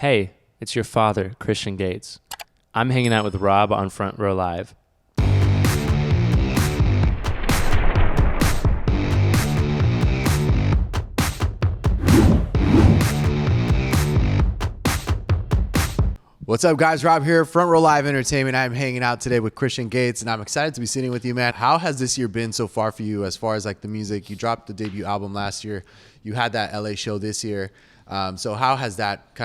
Hey, it's your father, Christian Gates. I'm hanging out with Rob on Front Row Live. What's up, guys? Rob here, Front Row Live Entertainment. I'm hanging out today with Christian Gates, and I'm excited to be sitting with you, man. How has this year been so far for you as far as like the music? You dropped the debut album last year. You had that LA show this year. So how has that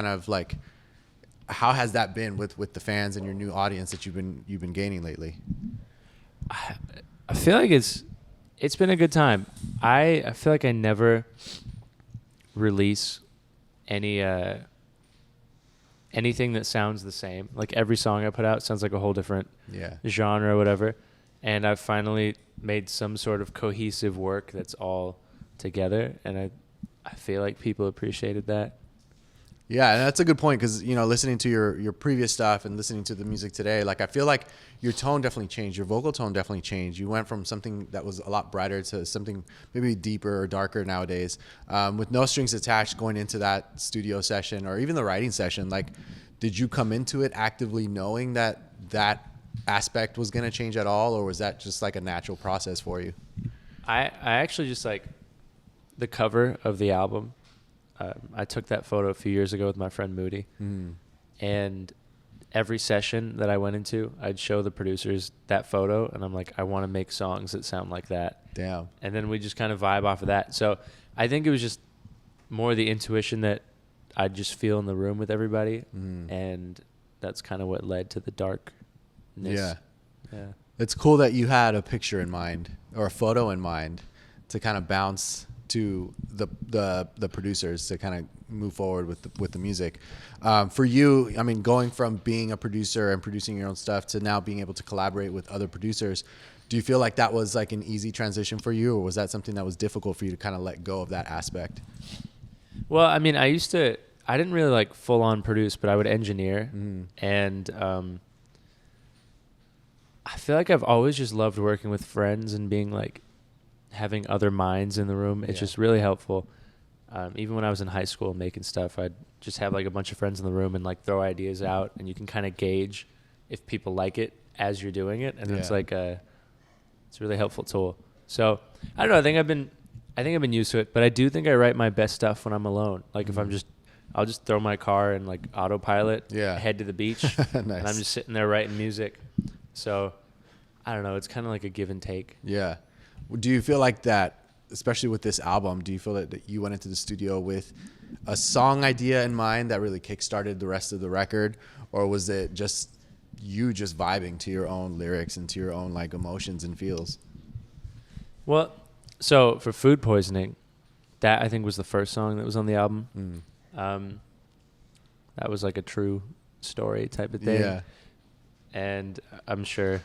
been with the fans and your new audience that you've been gaining lately? I feel like it's been a good time. I feel like I never release anything that sounds the same. Like every song I put out sounds like a whole different genre or whatever. And I've finally made some sort of cohesive work that's all together. And I feel like people appreciated that. Yeah, and that's a good point because, you know, listening to your previous stuff and listening to the music today, like I feel like your tone definitely changed. Your vocal tone definitely changed. You went from something that was a lot brighter to something maybe deeper or darker nowadays. With no strings attached going into that studio session or even the writing session, like did you come into it actively knowing that aspect was going to change at all, or was that just like a natural process for you? I actually just like the cover of the album. I took that photo a few years ago with my friend Moody, and every session that I went into, I'd show the producers that photo, and I'm like, I want to make songs that sound like that. Damn. And then we just kind of vibe off of that. So I think it was just more the intuition that I just feel in the room with everybody, and that's kind of what led to the darkness. Yeah. Yeah. It's cool that you had a picture in mind or a photo in mind to kind of bounce to the producers to kind of move forward with the music. For you, I mean, going from being a producer and producing your own stuff to now being able to collaborate with other producers, do you feel like that was like an easy transition for you, or was that something that was difficult for you to kind of let go of that aspect? Well, I mean, I didn't really like full on produce, but I would engineer, and I feel like I've always just loved working with friends and being like, having other minds in the room. It's just really helpful. Even when I was in high school making stuff, I'd just have like a bunch of friends in the room and like throw ideas out, and you can kind of gauge if people like it as you're doing it. And it's like it's a really helpful tool. So I don't know. I think I've been used to it, but I do think I write my best stuff when I'm alone. Like if I'll just throw my car and like autopilot, head to the beach, Nice. and I'm just sitting there writing music. So I don't know. It's kind of like a give and take. Yeah. Do you feel like that, especially with this album, do you feel that you went into the studio with a song idea in mind that really kickstarted the rest of the record? Or was it just you just vibing to your own lyrics and to your own like emotions and feels? Well, so for Food Poisoning, that I think was the first song that was on the album. That was like a true story type of thing. Yeah. And I'm sure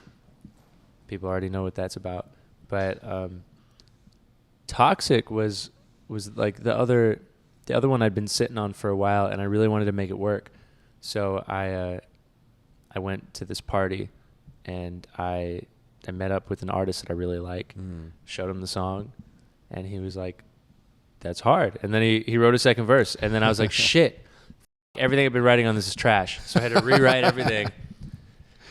people already know what that's about. But Toxic was like the other one I'd been sitting on for a while, and I really wanted to make it work. So I went to this party, and I met up with an artist that I really like, showed him the song, and he was like, that's hard. And then he wrote a second verse, and then I was like, shit, everything I've been writing on this is trash. So I had to rewrite everything.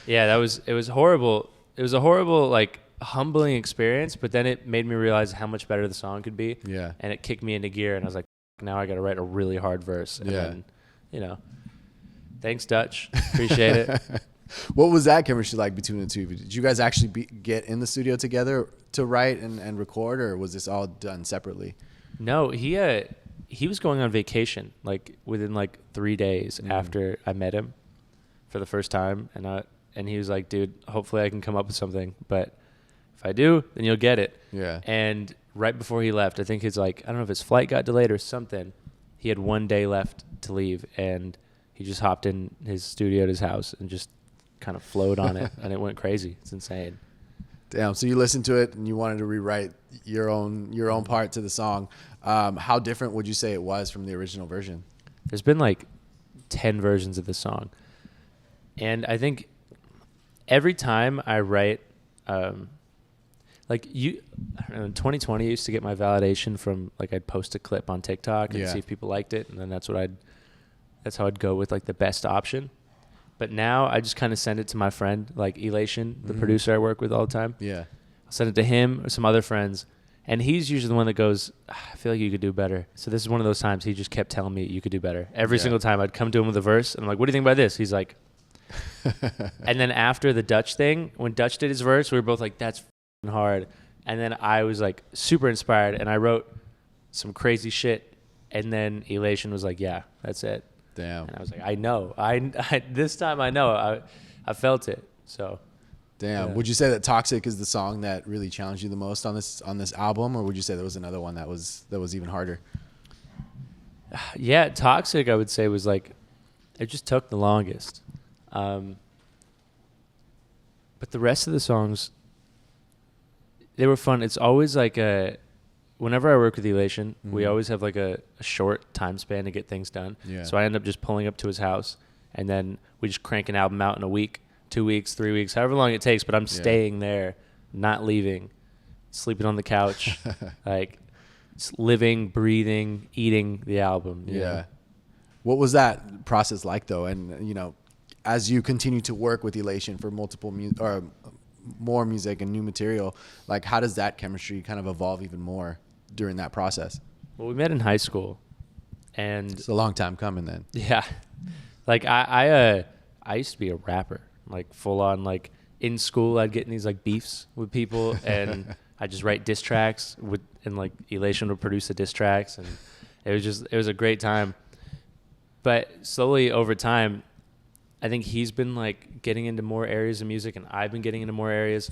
Yeah, it was horrible. It was a horrible, like, humbling experience, but then it made me realize how much better the song could be. Yeah. And it kicked me into gear, and I was like, now I got to write a really hard verse. And then, you know, thanks, Dutch. Appreciate it. What was that chemistry like between the two? Did you guys actually get in the studio together to write and record, or was this all done separately? No, he was going on vacation like within like 3 days after I met him for the first time, and he was like, dude, hopefully I can come up with something, but if I do, then you'll get it. Yeah. And right before he left, I think I don't know if his flight got delayed or something. He had 1 day left to leave, and he just hopped in his studio at his house and just kind of flowed on it, and it went crazy. It's insane. Damn. So you listened to it and you wanted to rewrite your own part to the song. How different would you say it was from the original version? There's been like 10 versions of the song, and I think every time I write, like I don't know, in 2020, I used to get my validation from like I'd post a clip on TikTok and see if people liked it, and then that's that's how I'd go with like the best option. But now I just kind of send it to my friend, like Elation, the producer I work with all the time. Yeah. I'll send it to him or some other friends. And he's usually the one that goes, I feel like you could do better. So this is one of those times he just kept telling me you could do better. Every single time I'd come to him with a verse, and I'm like, what do you think about this? He's like, and then after the Dutch thing, when Dutch did his verse, we were both like, that's f***ing hard. And then I was like super inspired, and I wrote some crazy shit. And then Elation was like, yeah, that's it. Damn. And I was like, I know. I this time I know. I felt it. So. Damn. Yeah. Would you say that Toxic is the song that really challenged you the most on this album, or would you say there was another one that was even harder? Yeah, Toxic I would say was like, it just took the longest. But the rest of the songs, they were fun. It's always like whenever I work with Elation, we always have like a short time span to get things done. Yeah. So I end up just pulling up to his house, and then we just crank an album out in a week, 2 weeks, 3 weeks, however long it takes. But I'm staying there, not leaving, sleeping on the couch, like living, breathing, eating the album. Yeah. Know? What was that process like though? And as you continue to work with Elation for more music and new material, like how does that chemistry kind of evolve even more during that process? Well, we met in high school, and it's a long time coming then. Yeah, like I used to be a rapper, like full on. Like in school, I'd get in these like beefs with people, and I just write diss tracks and like Elation would produce the diss tracks, and it was a great time. But slowly over time, I think he's been like getting into more areas of music, and I've been getting into more areas,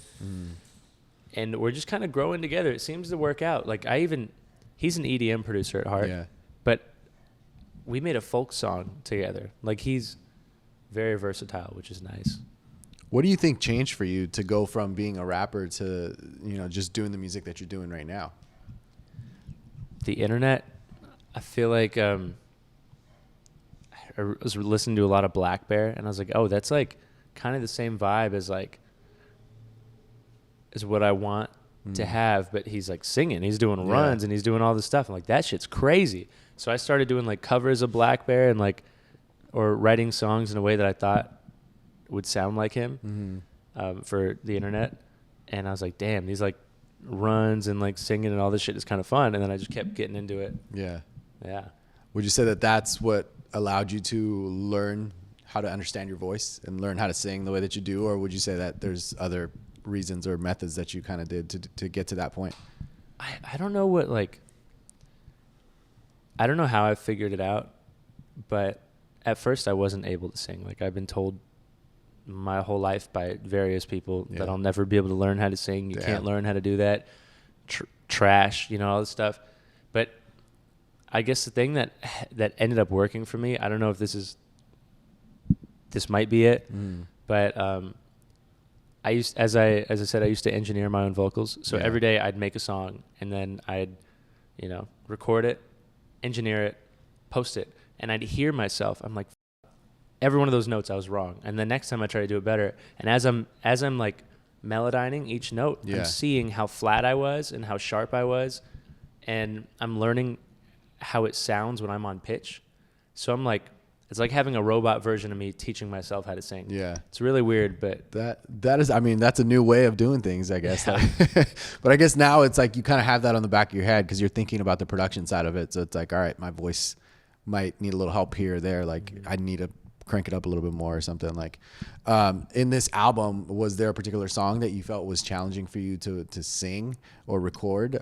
and we're just kind of growing together. It seems to work out. Like he's an EDM producer at heart, but we made a folk song together. Like he's very versatile, which is nice. What do you think changed for you to go from being a rapper to just doing the music that you're doing right now? The internet. I feel like I was listening to a lot of Black Bear, and I was like, oh, that's like kind of the same vibe as what I want to have. But he's like singing, he's doing runs, and he's doing all this stuff. I'm like, that shit's crazy. So I started doing like covers of Black Bear and or writing songs in a way that I thought would sound like him for the internet. And I was like, damn, these like runs and like singing and all this shit is kind of fun. And then I just kept getting into it. Yeah. Yeah. Would you say that that's what allowed you to learn how to understand your voice and learn how to sing the way that you do? Or would you say that there's other reasons or methods that you kind of did to get to that point? I don't know I don't know how I figured it out, but at first I wasn't able to sing. Like I've been told my whole life by various people that I'll never be able to learn how to sing. You can't learn how to do that. Trash, all this stuff. But I guess the thing that ended up working for me, I don't know if this might be it, but as I said, I used to engineer my own vocals. So every day I'd make a song, and then I'd, record it, engineer it, post it, and I'd hear myself. I'm like, every one of those notes I was wrong. And the next time I try to do it better, and as I'm like melodyning each note, I'm seeing how flat I was and how sharp I was, and I'm learning how it sounds when I'm on pitch. So I'm like, it's like having a robot version of me teaching myself how to sing. Yeah. It's really weird, but that is, I mean, that's a new way of doing things, I guess. Yeah. But I guess now it's like you kind of have that on the back of your head because you're thinking about the production side of it. So it's like, all right, my voice might need a little help here or there. Like I need to crank it up a little bit more or something. Like in this album, was there a particular song that you felt was challenging for you to sing or record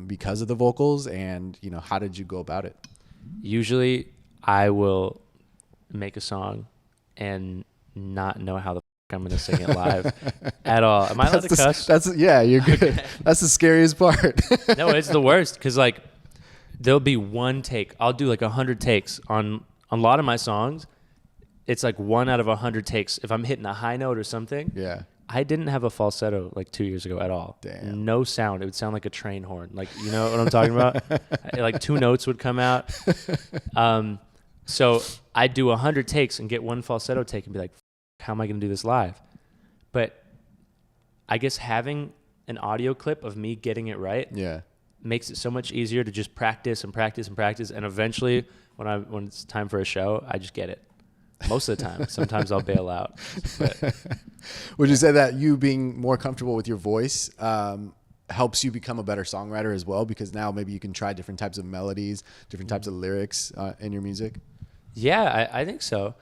because of the vocals? And, how did you go about it? Usually I will make a song and not know how the I'm going to sing it live at all. Am I allowed to cuss? You're good. Okay. That's the scariest part. No, it's the worst because like there'll be one take. I'll do like 100 takes on a lot of my songs. It's like 1 out of 100 takes. If I'm hitting a high note or something, I didn't have a falsetto like 2 years ago at all. Damn. No sound. It would sound like a train horn. Like, you know what I'm talking about? Like 2 notes would come out. So I'd do 100 takes and get one falsetto take and be like, how am I going to do this live? But I guess having an audio clip of me getting it right makes it so much easier to just practice and practice and practice. And eventually, when it's time for a show, I just get it. Most of the time. Sometimes I'll bail out. But would you say that you being more comfortable with your voice helps you become a better songwriter as well? Because now maybe you can try different types of melodies, different types of lyrics in your music. Yeah, I think so.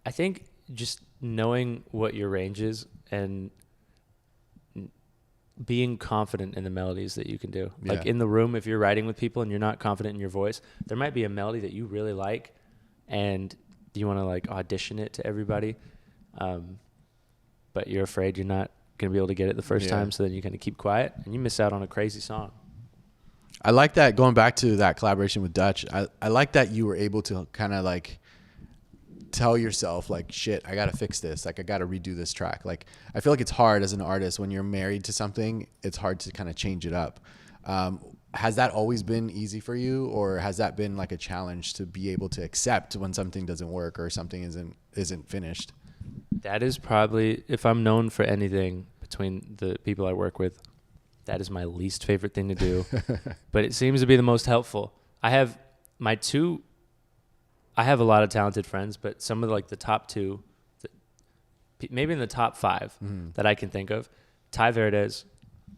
I think just knowing what your range is and being confident in the melodies that you can do. Yeah. Like in the room, if you're writing with people and you're not confident in your voice, there might be a melody that you really like and you want to like audition it to everybody. But you're afraid you're not going to be able to get it the first time. So then you kind of keep quiet and you miss out on a crazy song. I like that. Going back to that collaboration with Dutch, I like that you were able to kind of like tell yourself like, shit, I got to fix this. Like I got to redo this track. Like I feel like it's hard as an artist when you're married to something, it's hard to kind of change it up. Has that always been easy for you, or has that been like a challenge to be able to accept when something doesn't work or something isn't finished? That is probably, if I'm known for anything between the people I work with, that is my least favorite thing to do, but it seems to be the most helpful. I have a lot of talented friends, but some of like the top two, maybe in the top five that I can think of, Ty Verdes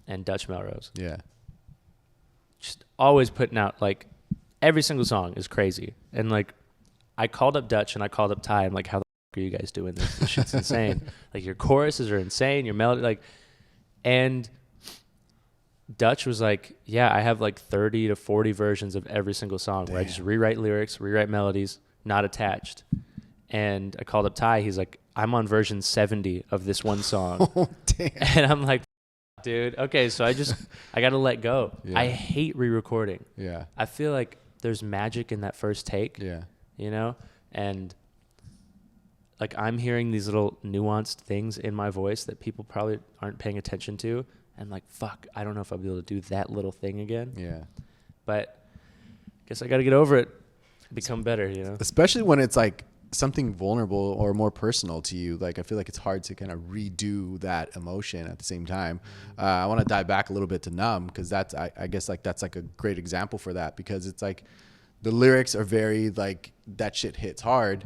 and Dutch Melrose. Yeah. Just always putting out like every single song is crazy. And like I called up Dutch and I called up Ty. I'm like, how the fuck are you guys doing this? This shit's insane. Like your choruses are insane. Your melody, like, and Dutch was like, yeah, I have like 30 to 40 versions of every single song where I just rewrite lyrics, rewrite melodies, not attached. And I called up Ty. He's like, I'm on version 70 of this one song. Oh, damn. And I'm like, dude, okay, so I got to let go. Yeah. I hate re-recording. Yeah. I feel like there's magic in that first take. Yeah. You know? And like I'm hearing these little nuanced things in my voice that people probably aren't paying attention to. And like, fuck, I don't know if I'll be able to do that little thing again. Yeah. But I guess I got to get over it, become better, you know? Especially when it's like something vulnerable or more personal to you. Like I feel like it's hard to kind of redo that emotion at the same time. I want to dive back a little bit to Numb, because that's, I guess like that's like a great example for that, because it's like the lyrics are very like that shit hits hard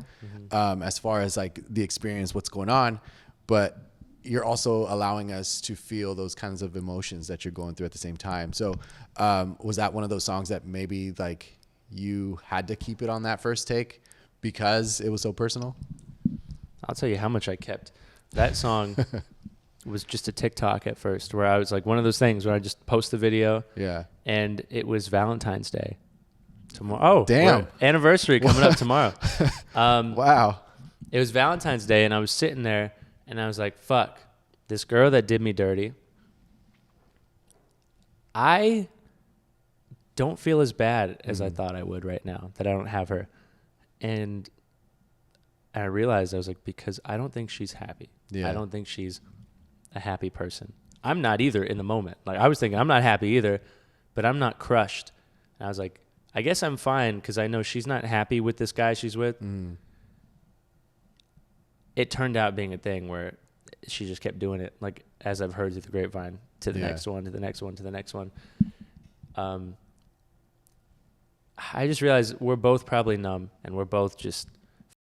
as far as like the experience, what's going on, but you're also allowing us to feel those kinds of emotions that you're going through at the same time. So was that one of those songs that maybe like you had to keep it on that first take because it was so personal? I'll tell you how much I kept. That song was just a TikTok at first, where I was like one of those things where I just post the video. Yeah. And it was Valentine's Day. Tomorrow. Oh, damn. Anniversary coming up tomorrow. Wow. It was Valentine's Day, and I was sitting there, and I was like, fuck, this girl that did me dirty, I don't feel as bad as I thought I would right now that I don't have her. And I realized, I was like, because I don't think she's happy. Yeah. I don't think she's a happy person. I'm not either in the moment. Like I was thinking, I'm not happy either, but I'm not crushed. And I was like, I guess I'm fine because I know she's not happy with this guy she's with. It turned out being a thing where she just kept doing it, like as I've heard through the grapevine, to the next one, to the next one, to the next one. I just realized we're both probably numb and we're both just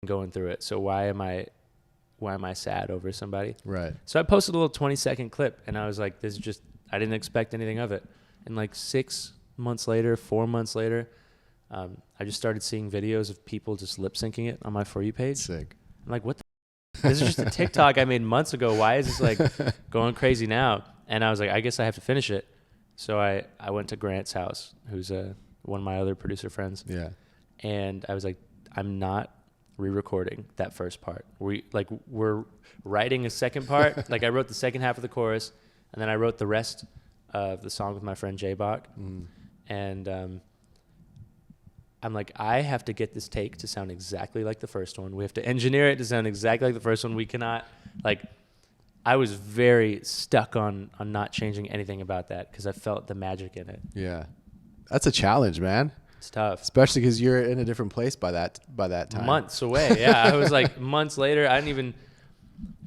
going through it. So why am I sad over somebody? Right. So I posted a little 20-second clip, and I was like, this is just, I didn't expect anything of it. And like 6 months later, 4 months later, I just started seeing videos of people just lip syncing it on my For You page. Sick. I'm like, what the this is just a TikTok I made months ago. Why is this like going crazy now? And I was like, I guess I have to finish it. So I went to Grant's house, who's one of my other producer friends. Yeah. And I was like, I'm not re-recording that first part. We're writing a second part. Like I wrote the second half of the chorus, and then I wrote the rest of the song with my friend Jay Bach. And I'm like, I have to get this take to sound exactly like the first one. We have to engineer it to sound exactly like the first one. We cannot, like, I was very stuck on not changing anything about that because I felt the magic in it. Yeah. That's a challenge, man. It's tough. Especially because you're in a different place by that time. Months away. Yeah. I was like months later. I didn't even,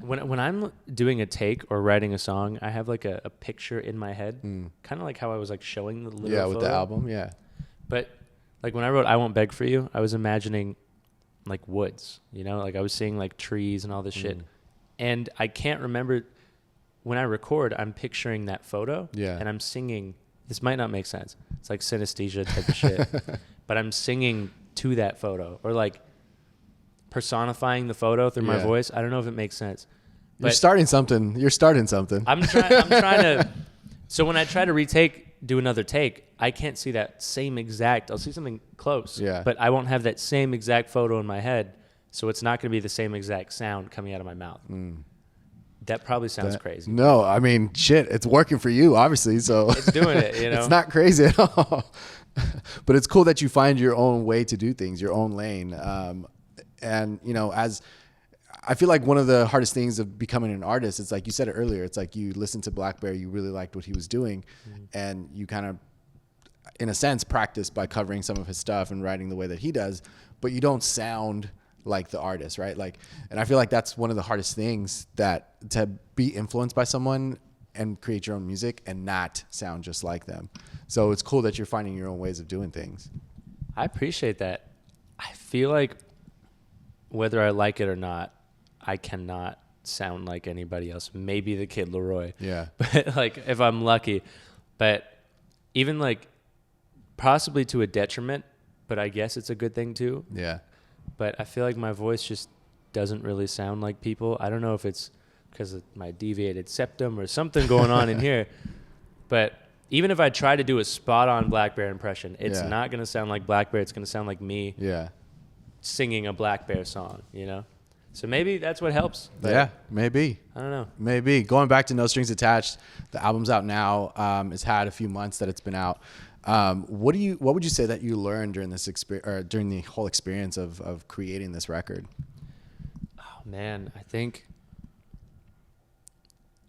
when I'm doing a take or writing a song, I have like a picture in my head, kind of like how I was like showing the little with the album. Yeah. But like when I wrote I Won't Beg For You, I was imagining like woods, you know, like I was seeing like trees and all this shit. And I can't remember when I record, I'm picturing that photo and I'm singing. This might not make sense. It's like synesthesia type of shit, but I'm singing to that photo or like personifying the photo through my voice. I don't know if it makes sense. You're starting something. I'm trying to. So when I try to do another take, I can't see that same exact. I'll see something close. Yeah. But I won't have that same exact photo in my head, so it's not going to be the same exact sound coming out of my mouth. That probably sounds crazy. No, I mean, shit, it's working for you, obviously. So it's doing it. You know, it's not crazy at all. But it's cool that you find your own way to do things, your own lane. And you know, as I feel like one of the hardest things of becoming an artist, it's like you said it earlier, it's like you listened to Blackberry, you really liked what he was doing, and you kind of, in a sense, practice by covering some of his stuff and writing the way that he does, but you don't sound like the artist, right? Like, and I feel like that's one of the hardest things, that to be influenced by someone and create your own music and not sound just like them. So it's cool that you're finding your own ways of doing things. I appreciate that. I feel like whether I like it or not, I cannot sound like anybody else. Maybe the Kid Leroy. Yeah. But like if I'm lucky. But even like possibly to a detriment, but I guess it's a good thing too. Yeah. But I feel like my voice just doesn't really sound like people. I don't know if it's because of my deviated septum or something going on in here. But even if I try to do a spot on Blackbear impression, it's not going to sound like Blackbear. It's going to sound like me singing a Blackbear song, you know? So maybe that's what helps. Yeah, maybe. I don't know. Maybe. Going back to No Strings Attached, the album's out now. It's had a few months that it's been out. What would you say that you learned during this during the whole experience of creating this record? Oh man, I think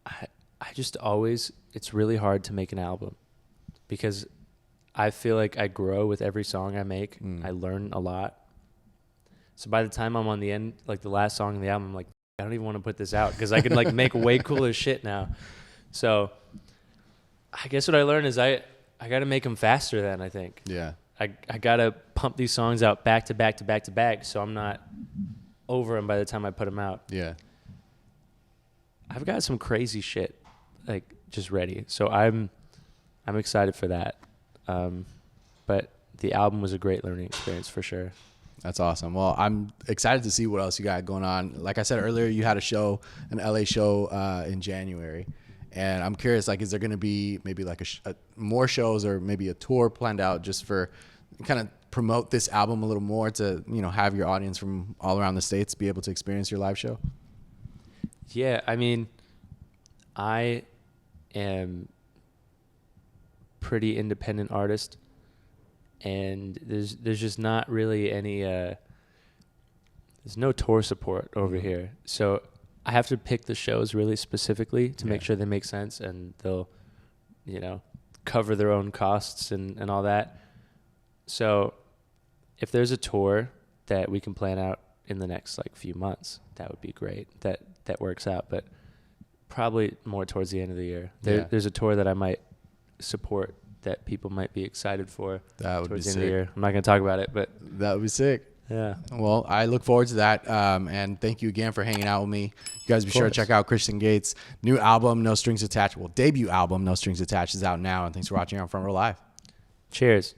I just always, it's really hard to make an album because I feel like I grow with every song I make. I learn a lot. So by the time I'm on the end, like the last song of the album, I'm like, I don't even want to put this out because I can like make way cooler shit now. So I guess what I learned is I got to make them faster then, I think. Yeah. I got to pump these songs out back to back to back to back so I'm not over them by the time I put them out. Yeah. I've got some crazy shit like just ready. So I'm excited for that. But the album was a great learning experience for sure. That's awesome. Well, I'm excited to see what else you got going on. Like I said earlier, you had a show, an LA show in January. And I'm curious, like, is there going to be maybe like more shows or maybe a tour planned out just for kind of promote this album a little more to, you know, have your audience from all around the States be able to experience your live show? Yeah, I mean, I am pretty independent artist. And there's just not really any there's no tour support over here, so I have to pick the shows really specifically to make sure they make sense and they'll, you know, cover their own costs and all that. So if there's a tour that we can plan out in the next like few months, that would be great. That works out, but probably more towards the end of the year. There's a tour that I might support that people might be excited for. That would be sick. End of the year. I'm not going to talk about it, but that would be sick. Yeah. Well, I look forward to that. And thank you again for hanging out with me. You guys be sure to check out Christian Gates' new album, No Strings Attached. Well, debut album, No Strings Attached, is out now. And thanks for watching on Front Row Live. Cheers.